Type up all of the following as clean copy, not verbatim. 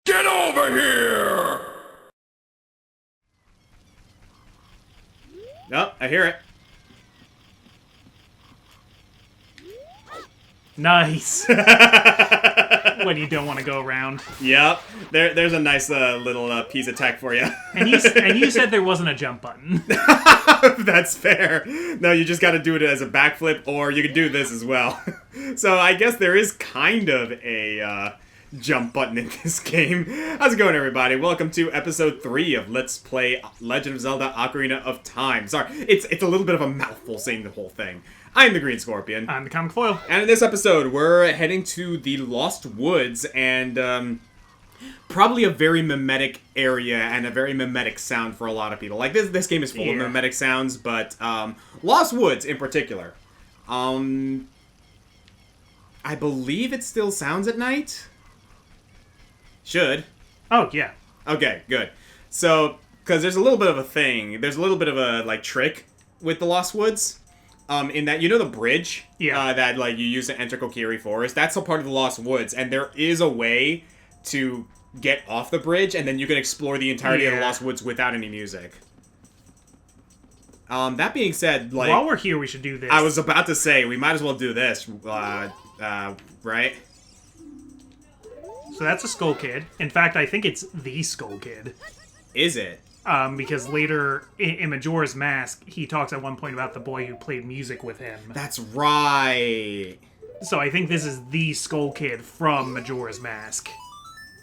Get over here! Nope, I hear it. Nice. When you don't want to go around. Yep. There's a nice little piece of tech for you. And you said there wasn't a jump button. That's fair. No, you just got to do it as a backflip, or you can do this as well. So I guess there is kind of a jump button in this game. How's it going, everybody? Welcome to episode 3 of Let's Play Legend of Zelda Ocarina of Time. Sorry, it's a little bit of a mouthful saying the whole thing. I'm the Green Scorpion. I'm the ComicFoil. And in this episode, we're heading to the Lost Woods, and probably a very mimetic area and a very mimetic sound for a lot of people. Like, this game is full of mimetic sounds, but Lost Woods in particular. I believe it still sounds at night? Should. Oh, yeah. Okay, good. So, because there's a little bit of a thing, there's a little bit of a, like, trick with the Lost Woods. In that, you know the bridge? Yeah. That, like, you use to enter Kokiri Forest? That's a part of the Lost Woods, and there is a way to get off the bridge, and then you can explore the entirety of the Lost Woods without any music. That being said, like... While we're here, we should do this. I was about to say, we might as well do this, right? So that's a Skull Kid. In fact, I think it's the Skull Kid. Is it? Because later, in Majora's Mask, he talks at one point about the boy who played music with him. That's right. So I think this is the Skull Kid from Majora's Mask,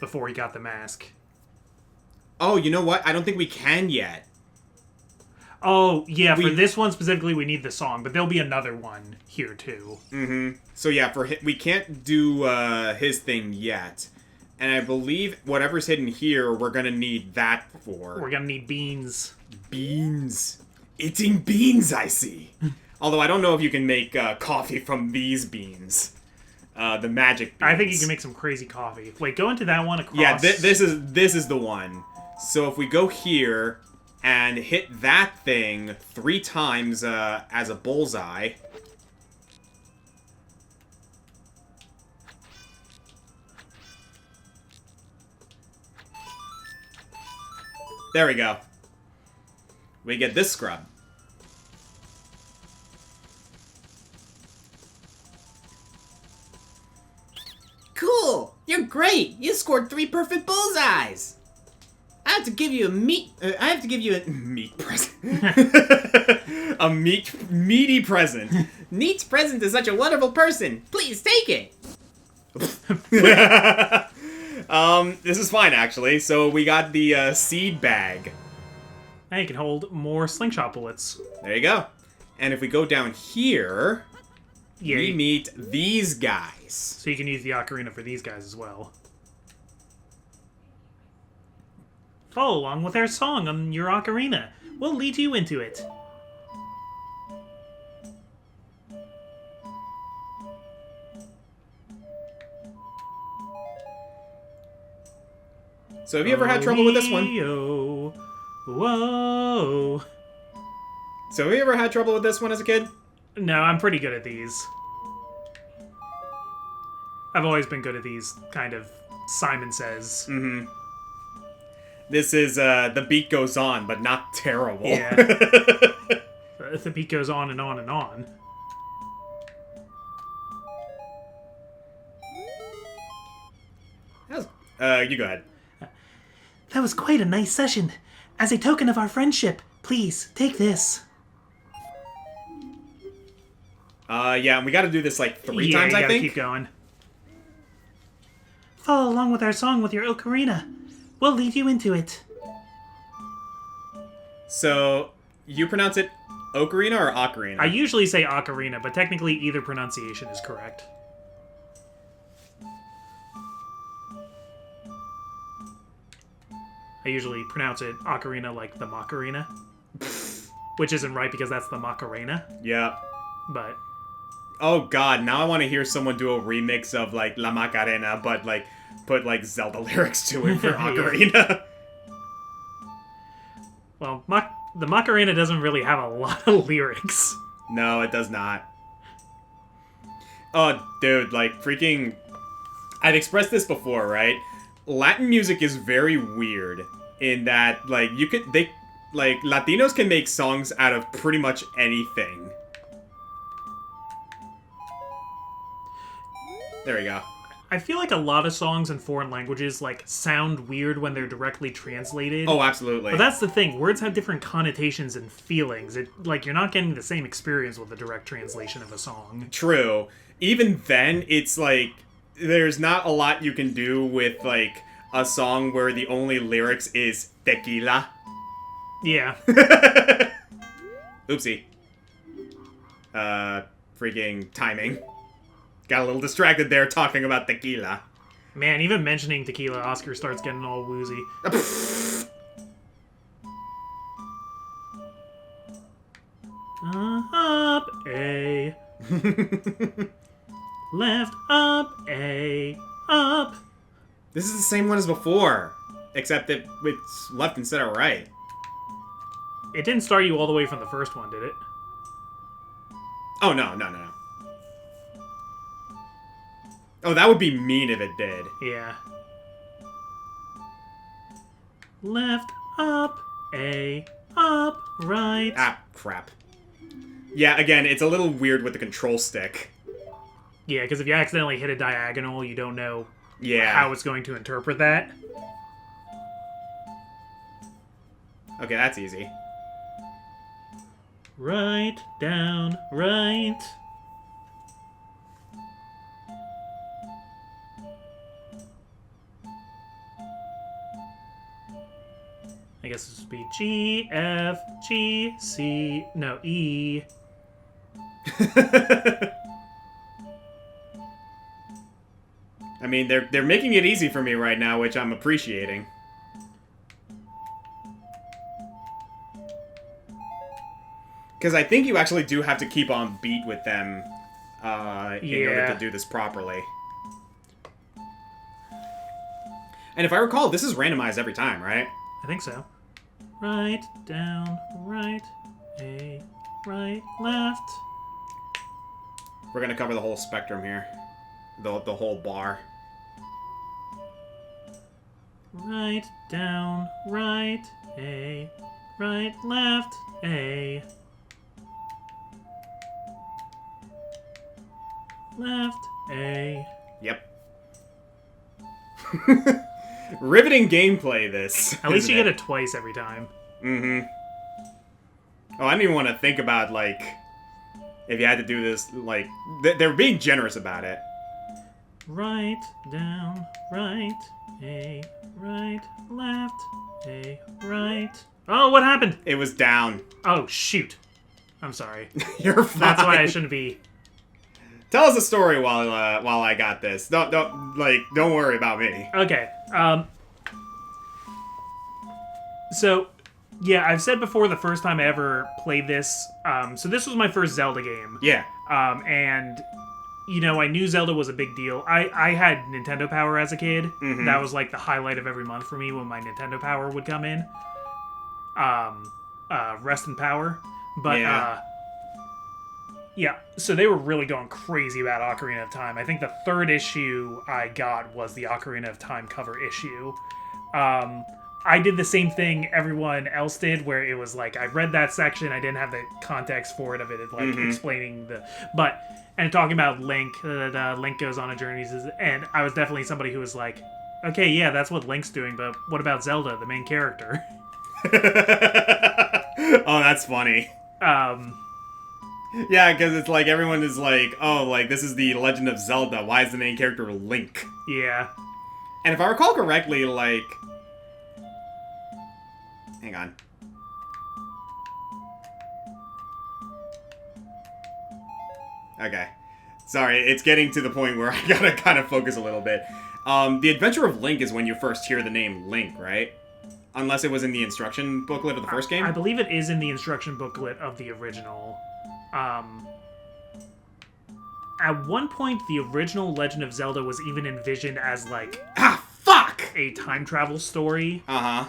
before he got the mask. Oh, you know what? I don't think we can yet. Oh, yeah, for this one specifically, we need the song, but there'll be another one here, too. Mm-hmm. So yeah, we can't do his thing yet. And I believe whatever's hidden here, we're gonna need that for. We're gonna need beans. Beans. Eating beans, I see. Although I don't know if you can make coffee from these beans. The magic beans. I think you can make some crazy coffee. Wait, go into that one across. Yeah, this is the one. So if we go here and hit that thing 3 times as a bullseye. There we go. We get this scrub. Cool! You're great! You scored 3 perfect bullseyes! I have to give you a meat present. A meaty present. Neat's present is such a wonderful person! Please take it! This is fine, actually. So we got the seed bag. Now you can hold more slingshot bullets. There you go. And if we go down here, Yeah, we meet these guys. so you can use the ocarina for these guys as well. Follow along with our song on your ocarina. We'll lead you into it. So have you ever had trouble with this one? Oh, whoa. So have you ever had trouble with this one as a kid? No, I'm pretty good at these. I've always been good at these, kind of, Simon Says. Mm-hmm. This is, the beat goes on, but not terrible. Yeah. The beat goes on and on and on. You go ahead. That was quite a nice session. As a token of our friendship, please, take this. Yeah, and we gotta do this, like, 3 times, you I gotta think? keep going. Follow along with our song with your ocarina. We'll lead you into it. So, you pronounce it Ocarina or Ocarina? I usually say ocarina, but technically either pronunciation is correct. I usually pronounce it ocarina like the Macarena. Which isn't right because that's the Macarena, Yeah. but... Oh god, now I want to hear someone do a remix of, like, La Macarena, but, like, put, like, Zelda lyrics to it for Ocarina. Well, the Macarena doesn't really have a lot of lyrics. No, it does not. Oh, dude, like, freaking... I've expressed this before, right? Latin music is very weird in that, like, Latinos can make songs out of pretty much anything. There we go. I feel like a lot of songs in foreign languages, like, sound weird when they're directly translated. Oh, absolutely. But that's the thing. Words have different connotations and feelings. You're not getting the same experience with a direct translation of a song. True. Even then, it's like, there's not a lot you can do with, like, a song where the only lyrics is tequila. Yeah. Oopsie. Freaking timing. Got a little distracted there talking about tequila. Man, even mentioning tequila, Oscar starts getting all woozy. Up, A. Left, up, A. Up. This is the same one as before, except that it's left instead of right. It didn't start you all the way from the first one, did it? Oh, no. Oh, that would be mean if it did. Yeah. Left, up, A, up, right. Ah, crap. Yeah, again, it's a little weird with the control stick. Yeah, because if you accidentally hit a diagonal, you don't know Yeah. how it's going to interpret that. Okay, that's easy. Right, down, right. I guess this would be G, F, G, C, no, E. I mean, they're making it easy for me right now, which I'm appreciating. Because I think you actually do have to keep on beat with them in order to do this properly. And if I recall, this is randomized every time, right? I think so. Right, down, right, A, right, left. We're going to cover the whole spectrum here. The whole bar. Right, down, right, A, right, left, A. Left, A. Yep. Riveting gameplay, this. At least you isn't get it twice every time. Mm-hmm. Oh, I didn't even want to think about, like, if you had to do this, like, they're being generous about it. Right, down, right, A, right, left, A, right. Oh, what happened? It was down. Oh, shoot. I'm sorry. You're fine. That's why I shouldn't be. Tell us a story while I got this. Don't worry about me. Okay. So, yeah, I've said before the first time I ever played this. So this was my first Zelda game. Yeah. And you know, I knew Zelda was a big deal. I had Nintendo Power as a kid. Mm-hmm. That was like the highlight of every month for me when my Nintendo Power would come in. Rest in power. But Yeah. yeah, so they were really going crazy about Ocarina of Time. I think the third issue I got was the Ocarina of Time cover issue. I did the same thing everyone else did, where it was like, I read that section, I didn't have the context for it of it, like explaining the... And talking about Link, that Link goes on a journey, and I was definitely somebody who was like, okay, yeah, that's what Link's doing, but what about Zelda, the main character? Oh, that's funny. Yeah, because it's like everyone is like, oh, like, this is the Legend of Zelda. Why is the main character Link? Yeah. And if I recall correctly, like... Hang on. Okay. Sorry, it's getting to the point where I gotta kind of focus a little bit. The Adventure of Link is when you first hear the name Link, right? Unless it was in the instruction booklet of the first game? I believe it is in the instruction booklet of the original. At one point, the original Legend of Zelda was even envisioned as, like... Ah, fuck! A time travel story. Uh-huh.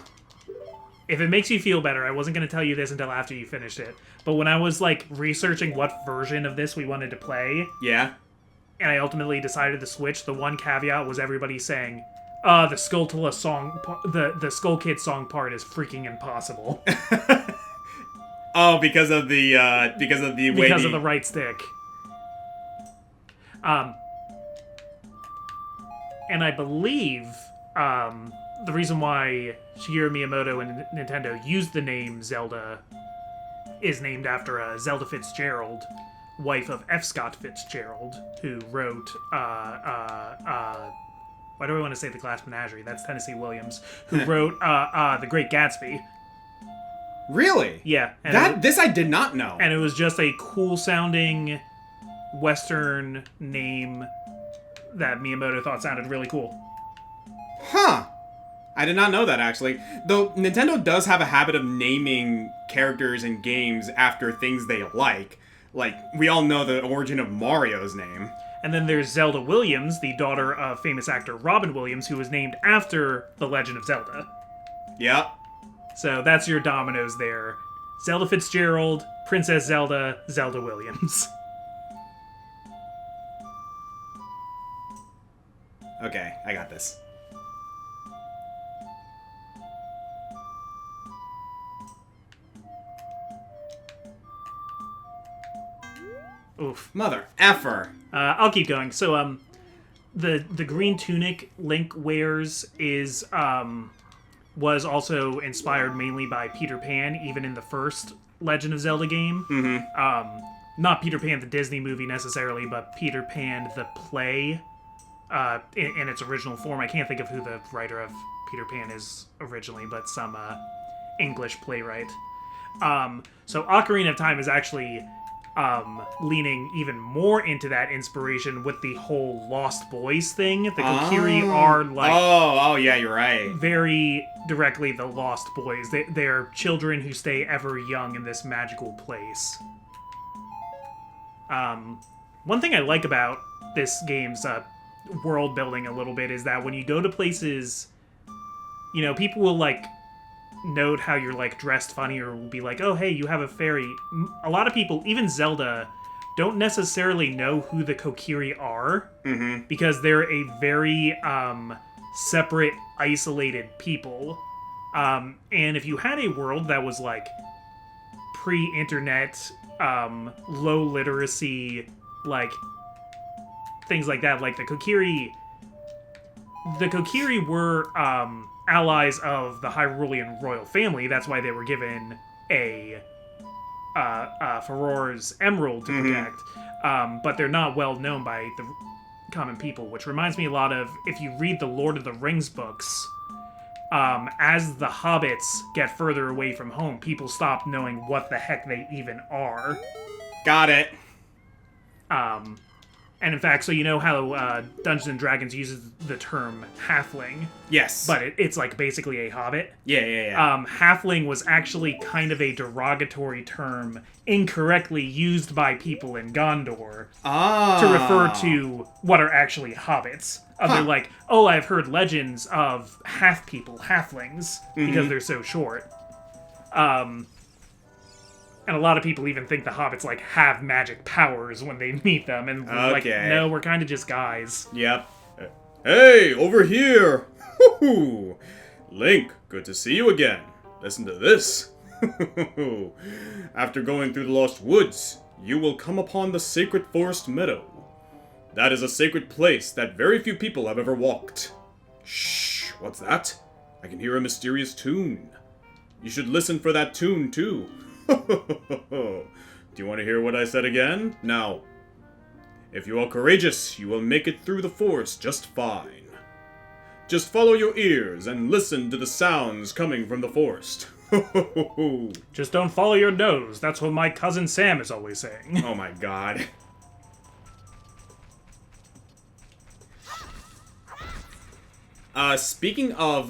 If it makes you feel better, I wasn't going to tell you this until after you finished it. But when I was, like, researching what version of this we wanted to play... Yeah? And I ultimately decided to switch, the one caveat was everybody saying, The Skulltula song, the Skull Kid song part is freaking impossible Oh, because of the because of the right stick. And I believe the reason why Shigeru Miyamoto and Nintendo used the name Zelda is named after Zelda Fitzgerald, wife of F. Scott Fitzgerald, who wrote why do I want to say The Glass Menagerie? That's Tennessee Williams, who wrote The Great Gatsby. Really? Yeah. And this I did not know. And it was just a cool-sounding Western name that Miyamoto thought sounded really cool. Huh. I did not know that, actually. Though Nintendo does have a habit of naming characters in games after things they like. Like, we all know the origin of Mario's name. And then there's Zelda Williams, the daughter of famous actor Robin Williams, who was named after The Legend of Zelda. Yep. So that's your dominoes there. Zelda Fitzgerald, Princess Zelda, Zelda Williams. Okay, I got this. Oof. Mother effer. I'll keep going. So, the green tunic Link wears is was also inspired mainly by Peter Pan, even in the first Legend of Zelda game. Mm-hmm. Not Peter Pan the Disney movie necessarily, but Peter Pan the play in its original form. I can't think of who the writer of Peter Pan is originally, but some English playwright. So Ocarina of Time is actually leaning even more into that inspiration with the whole Lost Boys thing. The Kokiri are like... Oh, yeah, you're right. Very directly the Lost Boys. They're children who stay ever young in this magical place. One thing I like about this game's world building a little bit is that when you go to places, you know, people will like note how you're like dressed funny, or will be like, oh hey, you have a fairy. A lot of people, even Zelda, don't necessarily know who the Kokiri are, because they're a very separate, isolated people. And if you had a world that was like pre-internet, low literacy, like things like that, like the Kokiri were allies of the Hyrulean royal family. That's why they were given a Farore's emerald to protect. But they're not well known by the common people, which reminds me a lot of, if you read the Lord of the Rings books, as the hobbits get further away from home, people stop knowing what the heck they even are. Got it. And in fact, so you know how Dungeons & Dragons uses the term halfling? Yes. But it's like basically a hobbit. Yeah. Halfling was actually kind of a derogatory term incorrectly used by people in Gondor to refer to what are actually hobbits. They're like, oh, I've heard legends of half-people, halflings, because they're so short. And a lot of people even think the hobbits, like, have magic powers when they meet them. And we're like, no, we're kind of just guys. Yep. Hey, over here! Woo-hoo. Link, good to see you again. Listen to this. After going through the Lost Woods, you will come upon the Sacred Forest Meadow. That is a sacred place that very few people have ever walked. Shh, what's that? I can hear a mysterious tune. You should listen for that tune, too. Do you want to hear what I said again? Now, if you are courageous, you will make it through the forest just fine. Just follow your ears and listen to the sounds coming from the forest. Just don't follow your nose. That's what my cousin Sam is always saying. Oh my god. Speaking of,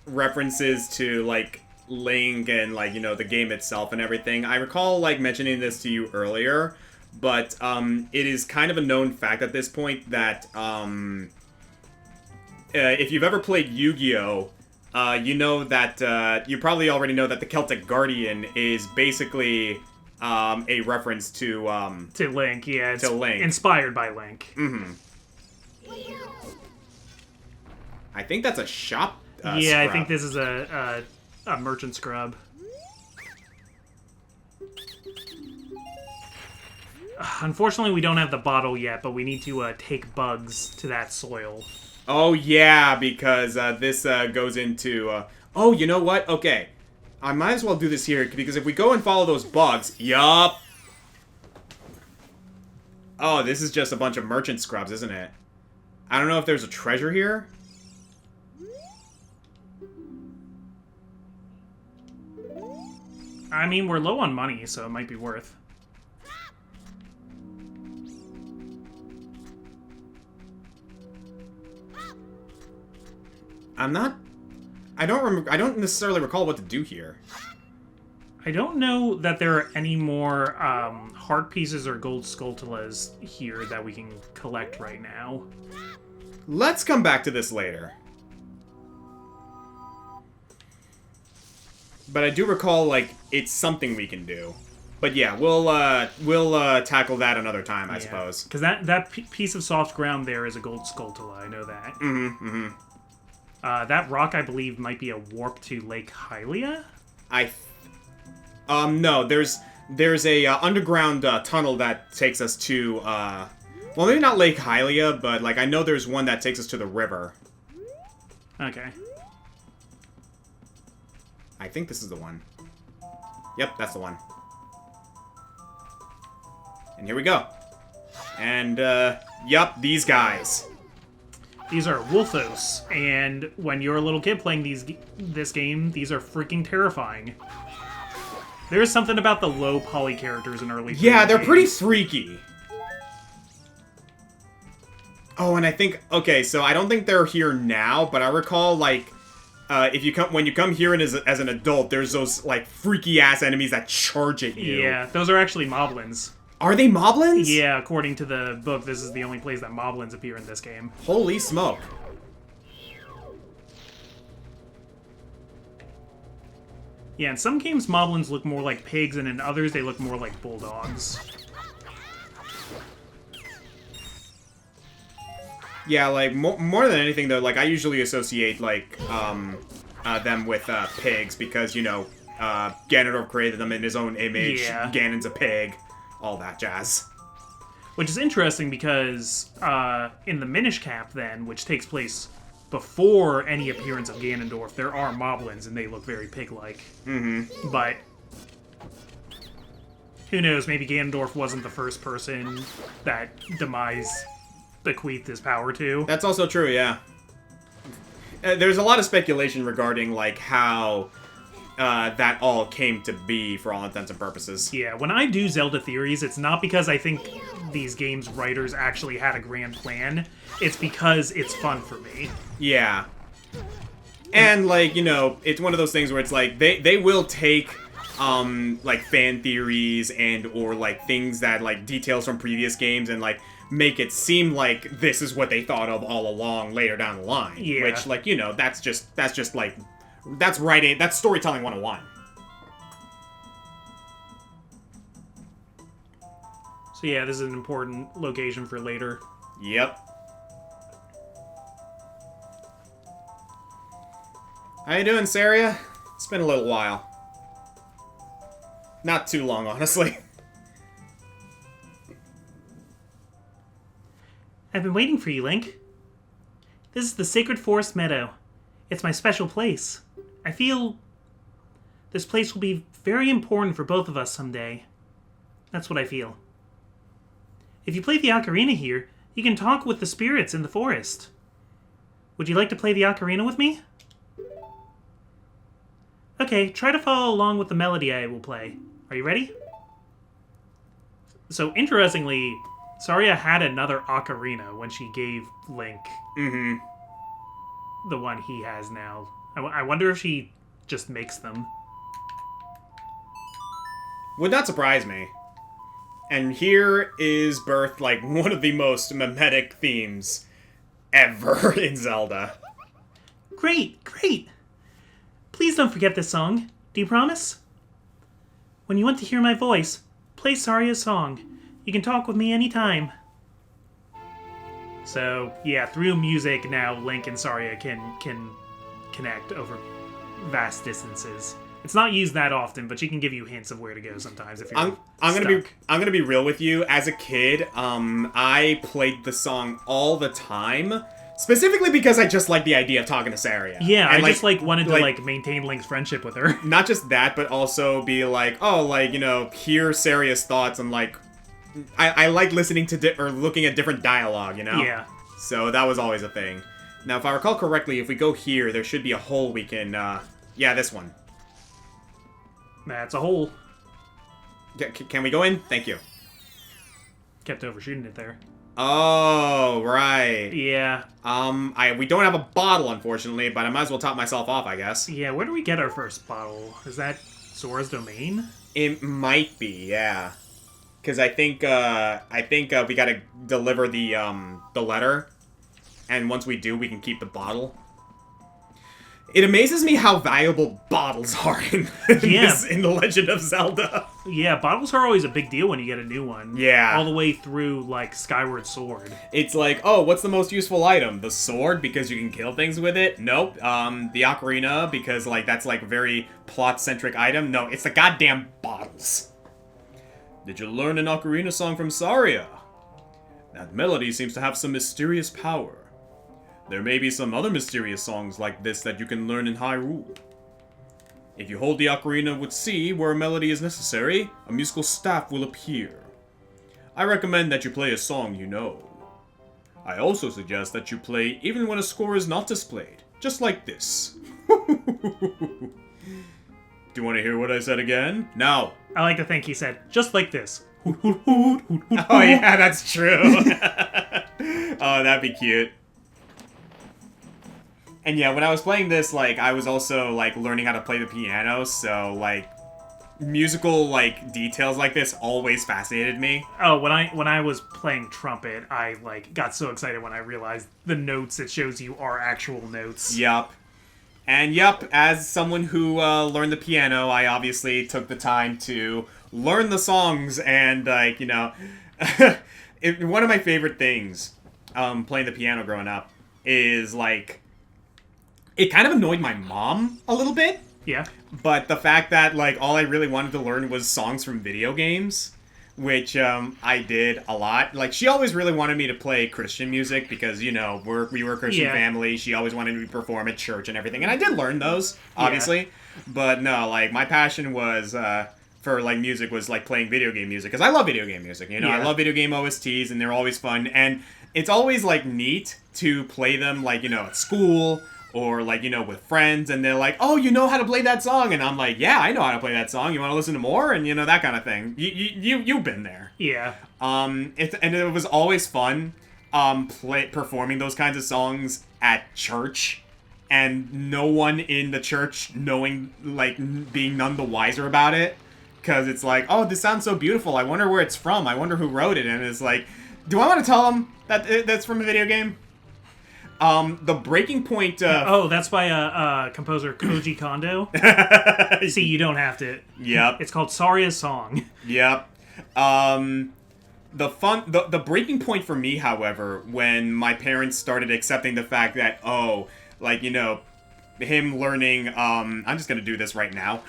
references to, like, Link and, like, you know, the game itself and everything, I recall, like, mentioning this to you earlier, but, it is kind of a known fact at this point that, if you've ever played Yu-Gi-Oh!, you know that, you probably already know that the Celtic Guardian is basically, a reference to Link, yeah. It's to Link. inspired by Link. I think that's a shop yeah, scrub. I think this is a merchant scrub. Unfortunately, we don't have the bottle yet, but we need to take bugs to that soil. Oh, yeah, because this goes into... oh, you know what? Okay. I might as well do this here, because if we go and follow those bugs... Yup! Oh, this is just a bunch of merchant scrubs, isn't it? I don't know if there's a treasure here. I mean, we're low on money, so it might be worth. I don't necessarily recall what to do here. I don't know that there are any more heart pieces or gold sculptulas here that we can collect right now. Let's come back to this later. But I do recall, like, it's something we can do. But yeah, we'll tackle that another time, I suppose. Because that piece of soft ground there is a gold sculptula, I know that. That rock, I believe, might be a warp to Lake Hylia? No, there's a underground tunnel that takes us to, well, maybe not Lake Hylia, but, like, I know there's one that takes us to the river. Okay. I think this is the one. Yep, that's the one. And here we go. And, yep, these guys. These are Wolfos, and when you're a little kid playing this game, these are freaking terrifying. There's something about the low poly characters in early Yeah, they're games. pretty freaky. Oh, and I think, okay, so I don't think they're here now, but I recall, like, when you come here as an adult, there's those, like, freaky-ass enemies that charge at you. Yeah, those are actually moblins. Are they moblins? Yeah, according to the book, this is the only place that moblins appear in this game. Holy smoke. Yeah, in some games, moblins look more like pigs, and in others, they look more like bulldogs. Yeah, like, more than anything, though, like, I usually associate, like, them with, pigs, because, you know, Ganondorf created them in his own image. Yeah. Ganon's a pig. All that jazz. Which is interesting because in the Minish Cap, then, which takes place before any appearance of Ganondorf, there are moblins, and they look very pig-like. Mm-hmm. But who knows, maybe Ganondorf wasn't the first person that Demise bequeathed his power to. That's also true, yeah. There's a lot of speculation regarding, like, how that all came to be for all intents and purposes. Yeah, when I do Zelda theories, it's not because I think these games' writers actually had a grand plan. It's because it's fun for me. Yeah. And, like, you know, it's one of those things where it's like, they will take, like, fan theories and, or, like, things that, like, details from previous games and, like, make it seem like this is what they thought of all along later down the line. Yeah. Which, like, you know, that's just, like, that's writing, that's storytelling 101. So yeah, this is an important location for later. Yep. How you doing, Saria? It's been a little while. Not too long, honestly. I've been waiting for you, Link. This is the Sacred Forest Meadow. It's my special place. I feel this place will be very important for both of us someday. That's what I feel. If you play the ocarina here, you can talk with the spirits in the forest. Would you like to play the ocarina with me? Okay, try to follow along with the melody I will play. Are you ready? So, interestingly, Saria had another ocarina when she gave Link the one he has now. I wonder if she just makes them. Would not surprise me. And here is birthed, like, one of the most mimetic themes ever in Zelda. Great, great! Please don't forget this song. Do you promise? When you want to hear my voice, play Saria's song. You can talk with me anytime. So yeah, through music now, Link and Saria can connect over vast distances. It's not used that often, but she can give you hints of where to go sometimes if you're stuck. I'm gonna be real with you. As a kid, I played the song all the time, specifically because I just like the idea of talking to Saria. Yeah, and I just wanted to maintain Link's friendship with her. Not just that, but also be like, oh, like, you know, hear Saria's thoughts and like, I like listening to or looking at different dialogue, you know. Yeah. So that was always a thing. Now, if I recall correctly, if we go here, there should be a hole we can. Yeah, this one. That's a hole. Can we go in? Thank you. Kept overshooting it there. Oh, right. Yeah. We don't have a bottle, unfortunately, but I might as well top myself off, I guess. Yeah, where do we get our first bottle? Is that Sora's domain? It might be, yeah. Because I think we gotta deliver the letter, and once we do, we can keep the bottle. It amazes me how valuable bottles are in The Legend of Zelda. Yeah, bottles are always a big deal when you get a new one. Yeah. All the way through, like, Skyward Sword. It's like, oh, what's the most useful item? The sword, because you can kill things with it? Nope. The ocarina, because, like, that's, like, a very plot-centric item? No, it's the goddamn bottles. Did you learn an ocarina song from Saria? That melody seems to have some mysterious power. There may be some other mysterious songs like this that you can learn in Hyrule. If you hold the ocarina with C where a melody is necessary, a musical staff will appear. I recommend that you play a song you know. I also suggest that you play even when a score is not displayed, just like this. Do you want to hear what I said again? No. I like to think he said, just like this. Oh yeah, that's true. Oh, that'd be cute. And yeah, when I was playing this, like, I was also, like, learning how to play the piano, so, like, musical, like, details like this always fascinated me. Oh, when I was playing trumpet, I, like, got so excited when I realized the notes it shows you are actual notes. Yup. And yup, as someone who learned the piano, I obviously took the time to learn the songs, and, like, you know, one of my favorite things playing the piano growing up is, like, it kind of annoyed my mom a little bit. Yeah. But the fact that, like, all I really wanted to learn was songs from video games, which I did a lot. Like, she always really wanted me to play Christian music because, you know, we were a Christian family. She always wanted me to perform at church and everything. And I did learn those, obviously. Yeah. But no, like, my passion was, for, like, music was, like, playing video game music. Because I love video game music, you know? I love video game OSTs, and they're always fun. And it's always, like, neat to play them, like, you know, at school or, like, you know, with friends, and they're like, oh, you know how to play that song? And I'm like, yeah, I know how to play that song. You want to listen to more? And, you know, that kind of thing. You've been there. Yeah. And it was always fun performing those kinds of songs at church, and no one in the church knowing, like, being none the wiser about it. Because it's like, oh, this sounds so beautiful. I wonder where it's from. I wonder who wrote it. And it's like, do I want to tell them that that's from a video game? The breaking point. Oh, that's by composer Koji Kondo. See, you don't have to. Yep. It's called Saria's Song. Yep. The breaking point for me, however, when my parents started accepting the fact that, oh, like, you know, him learning, I'm just gonna do this right now.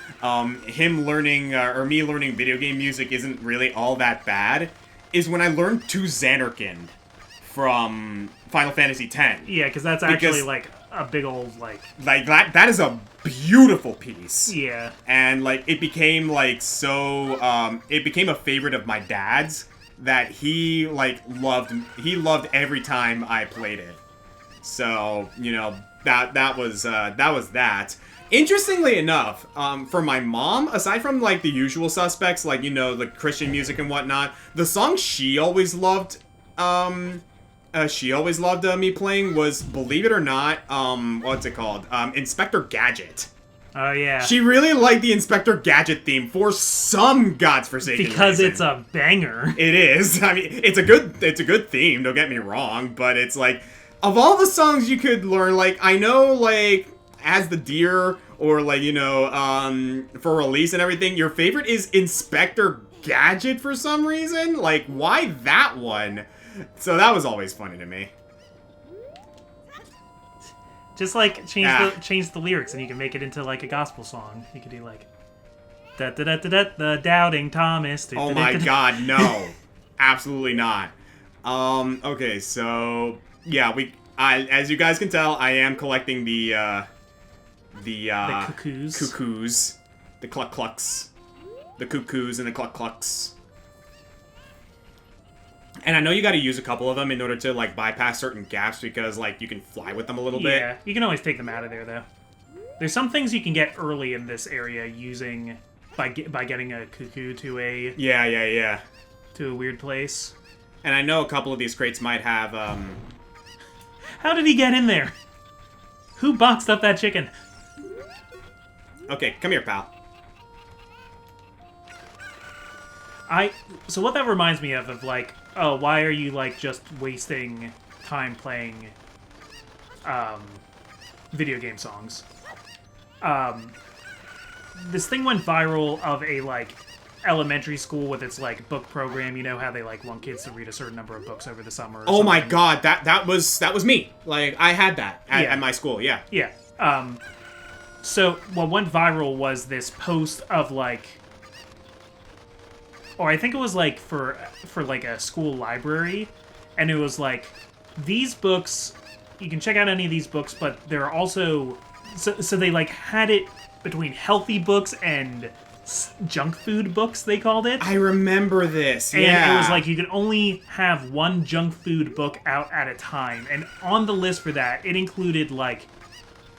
Him learning, or me learning video game music isn't really all that bad, is when I learned To Xanarkand from Final Fantasy X. Yeah, because that's actually, like, a big old, like... Like, that is a beautiful piece. Yeah. And, like, it became, like, so, it became a favorite of my dad's that he, like, loved every time I played it. So, you know, that was that. Interestingly enough, for my mom, aside from, like, the usual suspects, like, you know, the Christian music and whatnot, the song she always loved, me playing was, believe it or not, what's it called? Inspector Gadget. Oh, yeah. She really liked the Inspector Gadget theme for some godforsaken because reason. It's a banger. It is. I mean, it's a good theme, don't get me wrong, but it's like, of all the songs you could learn, like, I know, like, As the Deer, or, like, you know, for Release and everything, your favorite is Inspector Gadget for some reason? Like, why that one? So that was always funny to me. Just like Ah. change the lyrics, and you can make it into like a gospel song. You could do like, da da da da da, the doubting Thomas. Oh my god, no. Absolutely not. Okay, so yeah, as you guys can tell, I am collecting the cuckoos. Cuckoos. The clucks. The cuckoos and the clucks. And I know you gotta use a couple of them in order to, like, bypass certain gaps because, like, you can fly with them a little bit. Yeah, you can always take them out of there, though. There's some things you can get early in this area using by getting a cuckoo to a Yeah. to a weird place. And I know a couple of these crates might have, How did he get in there? Who boxed up that chicken? Okay, come here, pal. So what that reminds me of like, oh, why are you like just wasting time playing video game songs? This thing went viral of a like elementary school with its like book program. You know how they like want kids to read a certain number of books over the summer. Oh my god, that was me. Like I had that at my school. Yeah. Yeah. So what went viral was this post of like, or I think it was like for like a school library, and it was like, these books, you can check out any of these books, but there are also, so they like had it between healthy books and junk food books, they called it. I remember this. And yeah. it was like you could only have one junk food book out at a time, and on the list for that, it included like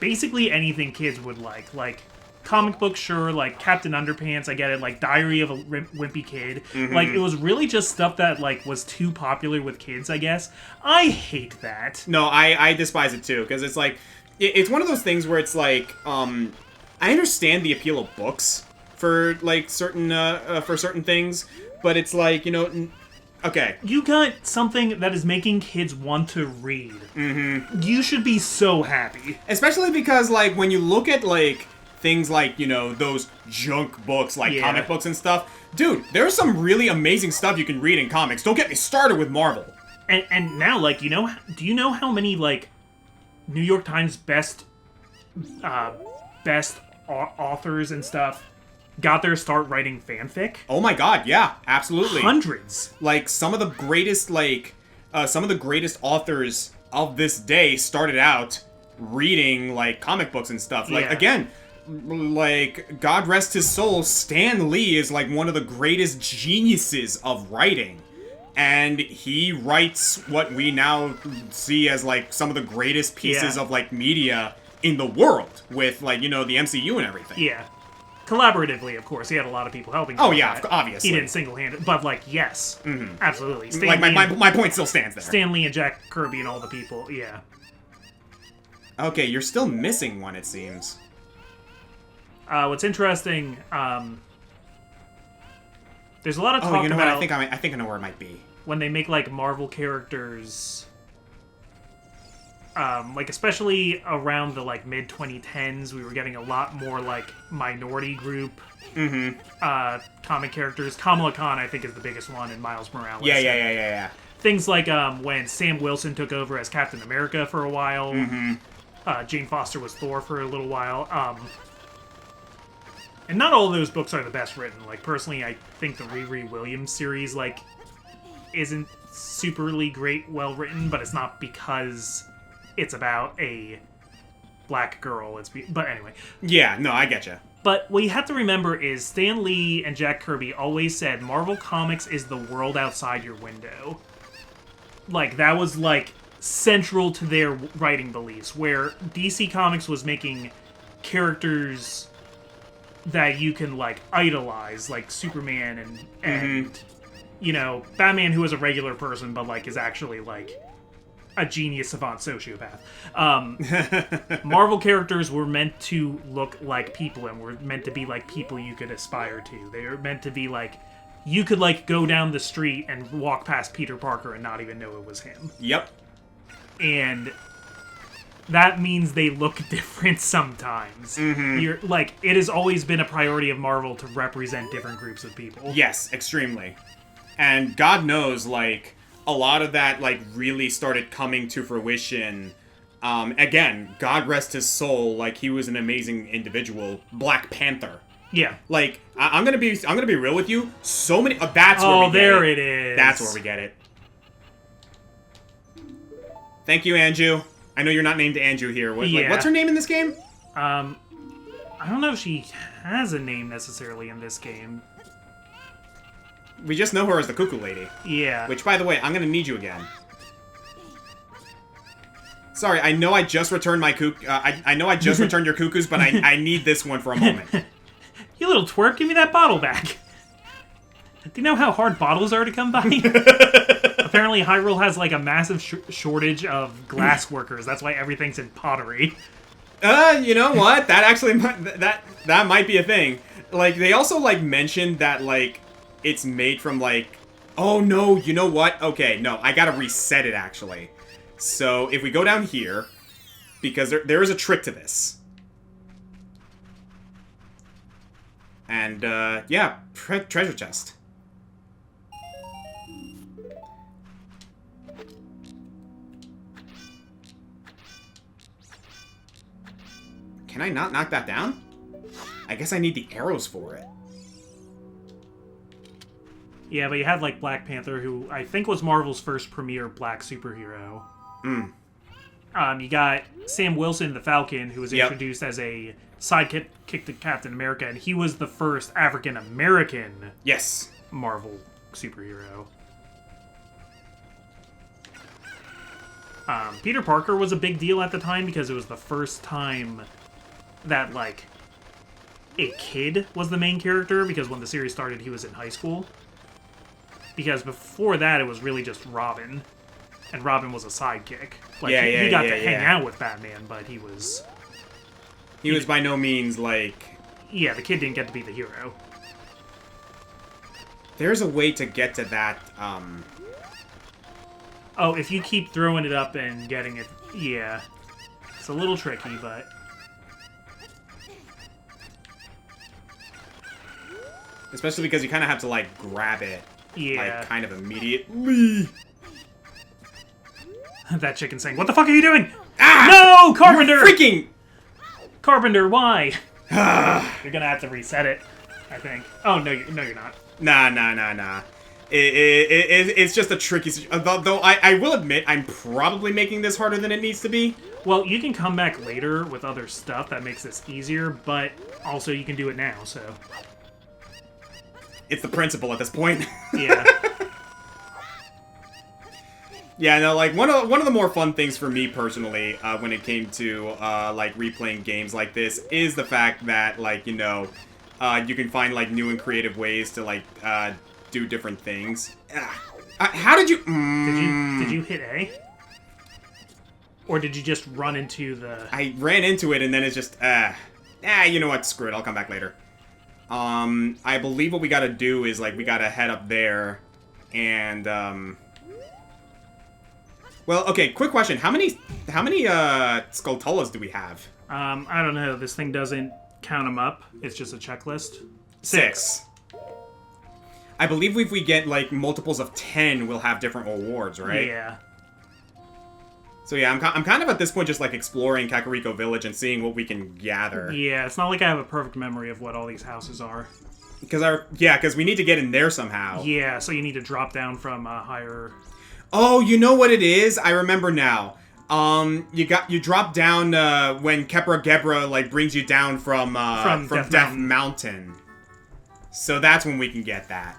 basically anything kids would like comic books, sure, like Captain Underpants, I get it, like Diary of a Wimpy Kid. Mm-hmm. Like, it was really just stuff that, like, was too popular with kids, I guess. I hate that. No, I despise it too, because it's like, it's one of those things where it's like, I understand the appeal of books for, like, certain things, but it's like, you know, okay. You got something that is making kids want to read. Mm-hmm. You should be so happy. Especially because, like, when you look at, like, things like, you know, those junk books, like comic books and stuff. Dude, there's some really amazing stuff you can read in comics. Don't get me started with Marvel. And now, like, do you know how many, like, New York Times best authors and stuff got their start writing fanfic? Oh my god, yeah, absolutely. Hundreds. Like, some of the greatest authors of this day started out reading, like, comic books and stuff. Like, again, like, God rest his soul, Stan Lee is, like, one of the greatest geniuses of writing. And he writes what we now see as, like, some of the greatest pieces of, like, media in the world. With, like, you know, the MCU and everything. Yeah. Collaboratively, of course. He had a lot of people helping him. Oh, with yeah, that. obviously. He didn't single-handed, but, like, yes. Mm-hmm. Absolutely. Stan like, Lee my point still stands there. Stan Lee and Jack Kirby and all the people, yeah. Okay, you're still missing one, it seems. What's interesting, there's a lot of talk Oh, you know about... what? I think I know where it might be. When they make, like, Marvel characters... like, especially around the, like, mid-2010s, we were getting a lot more, like, minority group comic characters. Kamala Khan, I think, is the biggest one, and Miles Morales. Yeah. Things like when Sam Wilson took over as Captain America for a while. Jane Foster was Thor for a little while. And not all of those books are the best written. Like, personally, I think the Riri Williams series, like, isn't superly great well written, but it's not because it's about a black girl. But anyway. Yeah, no, I getcha. But what you have to remember is Stan Lee and Jack Kirby always said Marvel Comics is the world outside your window. Like, that was, like, central to their writing beliefs, where DC Comics was making characters that you can, like, idolize, like Superman and you know, Batman, who is a regular person, but, like, is actually, like, a genius savant sociopath. Marvel characters were meant to look like people and were meant to be, like, people you could aspire to. They were meant to be, like, you could, like, go down the street and walk past Peter Parker and not even know it was him. Yep. And that means they look different sometimes. You're like, it has always been a priority of Marvel to represent different groups of people. Yes, extremely. And God knows, like, a lot of that, like, really started coming to fruition Again, God rest his soul, like, he was an amazing individual. Black Panther. Yeah. Like, I'm gonna be real with you. So many. That's where we get there it is. That's where we get it. Thank you, Anju. I know you're not named Anju here. What's her name in this game? I don't know if she has a name necessarily in this game. We just know her as the Cuckoo Lady. Yeah. Which, by the way, I'm gonna need you again. Sorry, I know I just returned my I know I just returned your cuckoos, but I need this one for a moment. You little twerp, give me that bottle back. Do you know how hard bottles are to come by? Apparently Hyrule has like a massive shortage of glass workers. That's why everything's in pottery. You know what? That actually that might be a thing. Like, they also like mentioned that like it's made from like, oh no, you know what? Okay, no, I gotta reset it actually. So if we go down here, because there is a trick to this. And yeah, treasure chest. Can I not knock that down? I guess I need the arrows for it. Yeah, but you had, like, Black Panther, who I think was Marvel's first premier black superhero. You got Sam Wilson, the Falcon, who was introduced as a sidekick to Captain America, and he was the first African-American Marvel superhero. Peter Parker was a big deal at the time because it was the first time that, like, a kid was the main character, because when the series started, he was in high school. Because before that, it was really just Robin, and Robin was a sidekick. Like, he got to hang out with Batman, but he was... He was by no means, like... Yeah, the kid didn't get to be the hero. There's a way to get to that, Oh, if you keep throwing it up and getting it... Yeah. It's a little tricky, but... Especially because you kind of have to, like, grab it. Yeah. Like, kind of immediately. That chicken saying, "What the fuck are you doing?" Ah! No, Carpenter! Freaking... Carpenter, why? You're gonna have to reset it, I think. Oh, no, you're not. Nah. It's just a tricky... Though I will admit, I'm probably making this harder than it needs to be. Well, you can come back later with other stuff that makes this easier, but also you can do it now, so... It's the principle at this point. Yeah. Yeah, no, like, one of the more fun things for me personally, when it came to, like, replaying games like this, is the fact that, like, you know, you can find, like, new and creative ways to, like, do different things. How did you... Did you hit A? Or did you just run into the... I ran into it, and then it's just, you know what, screw it, I'll come back later. I believe what we gotta do is, like, we gotta head up there, and, Well, okay, quick question. How many Skulltulas do we have? I don't know. This thing doesn't count them up. It's just a checklist. 6. I believe if we get, like, multiples of 10, we'll have different rewards, right? Yeah. So yeah, I'm kind of at this point just, like, exploring Kakariko Village and seeing what we can gather. Yeah, it's not like I have a perfect memory of what all these houses are. Because we need to get in there somehow. Yeah, so you need to drop down from a higher... Oh, you know what it is? I remember now. You drop down when Kepra Gebra like brings you down from Death Mountain. So that's when we can get that.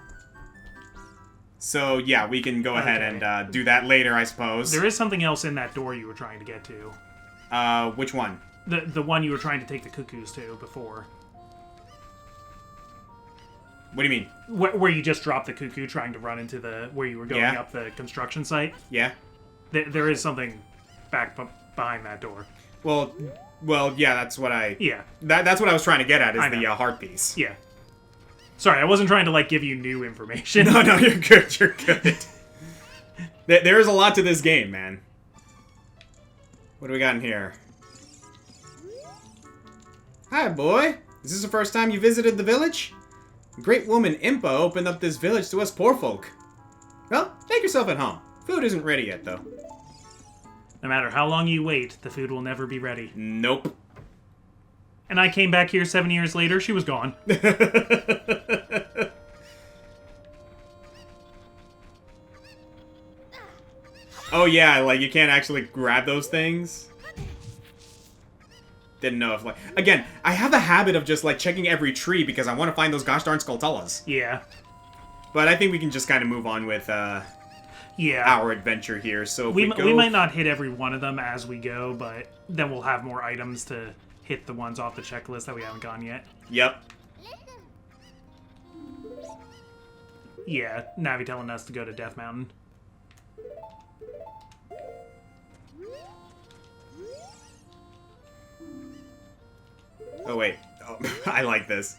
So yeah, we can go ahead and do that later, I suppose. There is something else in that door you were trying to get to. Which one? The one you were trying to take the cuckoos to before. What do you mean? Where you just dropped the cuckoo trying to run into where you were going up the construction site? Yeah. There is something back behind that door. Well, yeah, that's what I... Yeah. That's what I was trying to get at, is the heart piece. Yeah. Sorry, I wasn't trying to, like, give you new information. No, you're good, you're good. There is a lot to this game, man. What do we got in here? Hi, boy. Is this the first time you visited the village? Great woman Impa opened up this village to us poor folk. Well, make yourself at home. Food isn't ready yet, though. No matter how long you wait, the food will never be ready. Nope. And I came back here 7 years later, she was gone. Oh yeah, like you can't actually grab those things? Didn't know if, like... Again, I have the habit of just, like, checking every tree because I want to find those gosh darn Skulltulas. Yeah. But I think we can just kind of move on with, Yeah. our adventure here. So if We go... might not hit every one of them as we go, but then we'll have more items to hit the ones off the checklist that we haven't gone yet. Yep. Yeah, Navi telling us to go to Death Mountain. Oh, wait. Oh, I like this.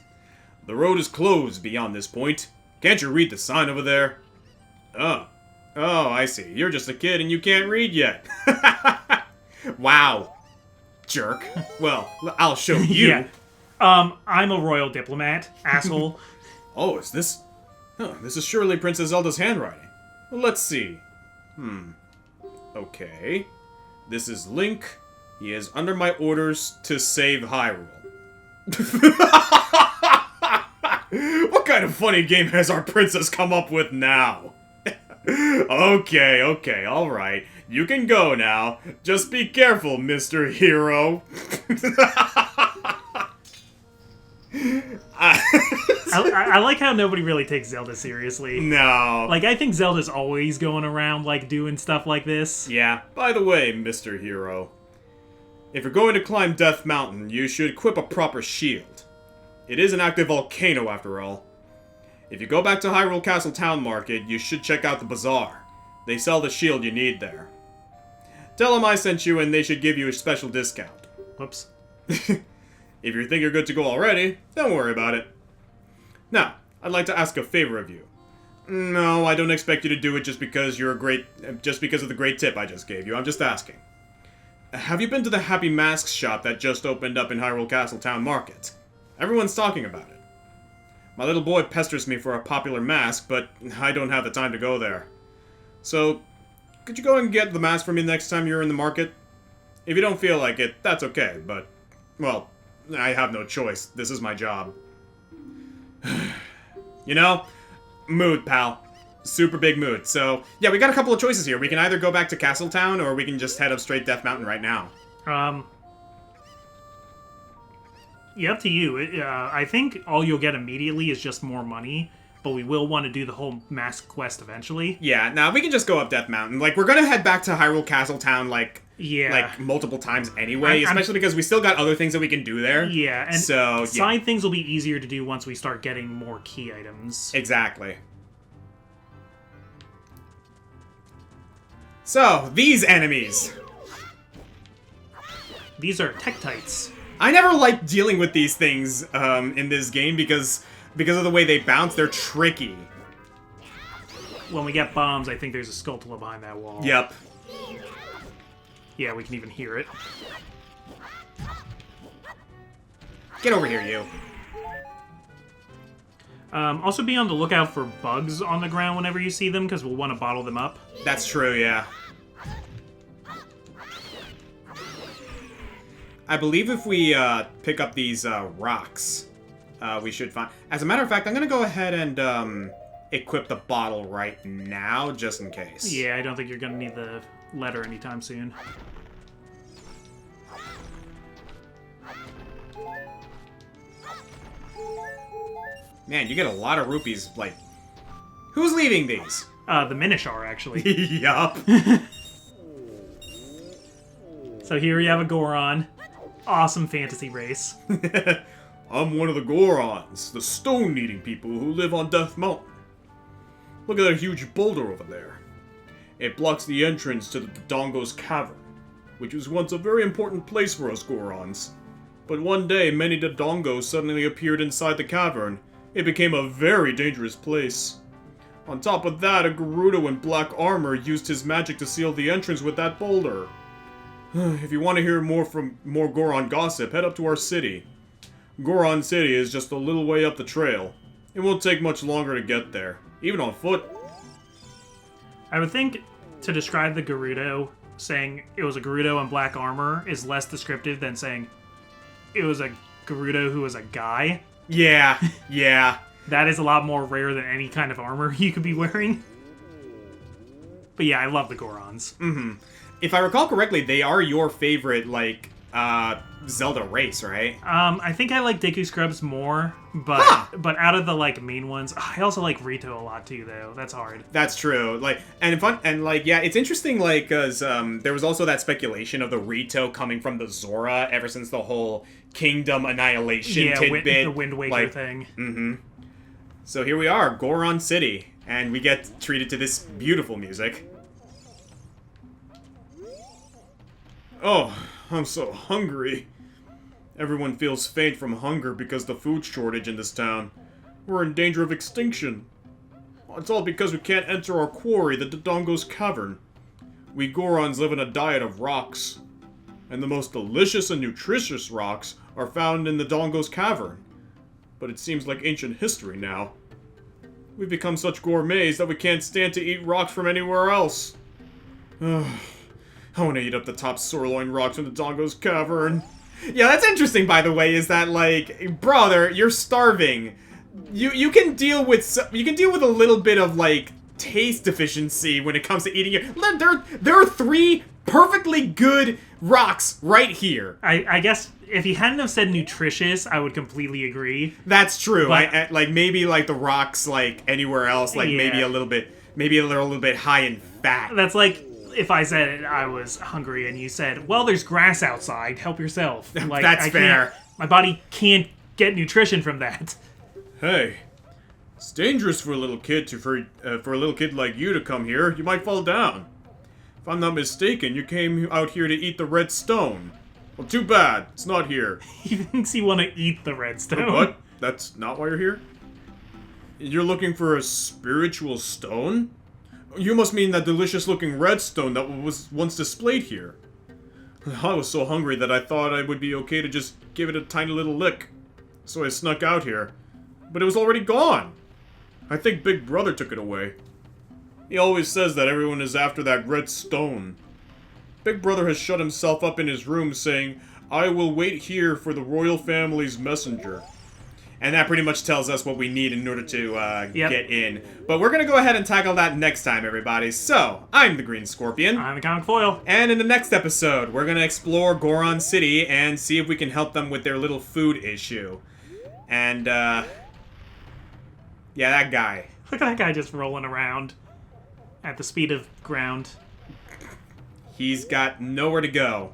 The road is closed beyond this point. Can't you read the sign over there? Oh. Oh, I see. You're just a kid and you can't read yet. Wow. Jerk. Well, I'll show you. Yeah. I'm a royal diplomat, asshole. Oh, is this... Huh, this is surely Princess Zelda's handwriting. Well, let's see. Okay. This is Link. He is under my orders to save Hyrule. What kind of funny game has our princess come up with now? Okay, alright. You can go now. Just be careful, Mr. Hero. I like how nobody really takes Zelda seriously. No. Like, I think Zelda's always going around, like, doing stuff like this. Yeah. By the way, Mr. Hero, if you're going to climb Death Mountain, you should equip a proper shield. It is an active volcano, after all. If you go back to Hyrule Castle Town Market, you should check out the bazaar. They sell the shield you need there. Tell them I sent you and they should give you a special discount. Whoops. If you think you're good to go already, don't worry about it. Now, I'd like to ask a favor of you. No, I don't expect you to do it just because of the great tip I just gave you. I'm just asking. Have you been to the Happy Masks shop that just opened up in Hyrule Castle Town Market? Everyone's talking about it. My little boy pesters me for a popular mask, but I don't have the time to go there. So, could you go and get the mask for me next time you're in the market? If you don't feel like it, that's okay, but, well, I have no choice. This is my job. You know? Mood, pal. Super big mood. So, yeah, we got a couple of choices here. We can either go back to Castletown, or we can just head up straight Death Mountain right now. Yeah, up to you. I think all you'll get immediately is just more money, but we will want to do the whole mask quest eventually. Yeah, now we can just go up Death Mountain. Like, we're gonna head back to Hyrule Castletown, like, multiple times anyway, especially because we still got other things that we can do there. Yeah, and so, side things will be easier to do once we start getting more key items. Exactly. So, these enemies. These are Tektites. I never liked dealing with these things in this game because of the way they bounce. They're tricky. When we get bombs, I think there's a Skulltula behind that wall. Yep. Yeah, we can even hear it. Get over here, you. Also be on the lookout for bugs on the ground whenever you see them, because we'll want to bottle them up. That's true, yeah. I believe if we pick up these rocks, we should find... As a matter of fact, I'm going to go ahead and equip the bottle right now, just in case. Yeah, I don't think you're going to need the letter anytime soon. Man, you get a lot of rupees, like... Who's leaving these? The Minish are, actually. Yup. So here we have a Goron. Awesome fantasy race. I'm one of the Gorons, the stone-eating people who live on Death Mountain. Look at that huge boulder over there. It blocks the entrance to the Dodongo's cavern, which was once a very important place for us Gorons. But one day, many Dodongos suddenly appeared inside the cavern. It became a very dangerous place. On top of that, a Gerudo in black armor used his magic to seal the entrance with that boulder. If you want to hear more Goron gossip, head up to our city. Goron City is just a little way up the trail. It won't take much longer to get there, even on foot. I would think, to describe the Gerudo, saying it was a Gerudo in black armor is less descriptive than saying it was a Gerudo who was a guy. Yeah, yeah. That is a lot more rare than any kind of armor you could be wearing. But yeah, I love the Gorons. Mm-hmm. If I recall correctly, they are your favorite, like, Zelda race, right? I think I like Deku Scrubs more, but out of the, like, main ones, I also like Rito a lot too, though. That's hard. That's true. Like, yeah, it's interesting, like, cause, there was also that speculation of the Rito coming from the Zora ever since the whole Kingdom Annihilation tidbit. The Wind Waker like, thing. Mm-hmm. So here we are, Goron City, and we get treated to this beautiful music. Oh, I'm so hungry. Everyone feels faint from hunger because of the food shortage in this town. We're in danger of extinction. It's all because we can't enter our quarry, the Dodongo's Cavern. We Gorons live on a diet of rocks. And the most delicious and nutritious rocks are found in the Dodongo's Cavern. But it seems like ancient history now. We've become such gourmets that we can't stand to eat rocks from anywhere else. I want to eat up the top sirloin rocks from the Dodongo's Cavern. Yeah, that's interesting, by the way, is that, like, brother, you're starving. You can deal with a little bit of, like, taste deficiency when it comes to eating it. There are 3 perfectly good rocks right here. I guess if he hadn't have said nutritious, I would completely agree. That's true. But, like, maybe, like, the rocks, like, anywhere else, like, Yeah. maybe a little bit high in fat. That's like if I said I was hungry and you said, well, there's grass outside, help yourself. Like, That's fair. My body can't get nutrition from that. Hey, it's dangerous for a little kid for a little kid like you to come here. You might fall down. If I'm not mistaken, you came out here to eat the red stone. Well, too bad. It's not here. He thinks you want to eat the redstone. What? That's not why you're here? You're looking for a spiritual stone? You must mean that delicious-looking redstone that was once displayed here. I was so hungry that I thought it would be okay to just give it a tiny little lick. So I snuck out here. But it was already gone. I think Big Brother took it away. He always says that everyone is after that red stone. Big Brother has shut himself up in his room saying, I will wait here for the royal family's messenger. And that pretty much tells us what we need in order to Yep. get in. But we're going to go ahead and tackle that next time, everybody. So, I'm the Green Scorpion. I'm the Comic Foil. And in the next episode, we're going to explore Goron City and see if we can help them with their little food issue. And, yeah, that guy. Look at that guy just rolling around at the speed of ground. He's got nowhere to go.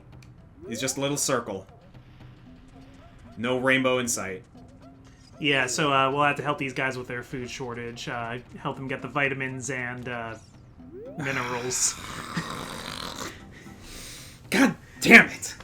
He's just a little circle. No rainbow in sight. Yeah, so we'll have to help these guys with their food shortage. Help them get the vitamins and minerals. God damn it!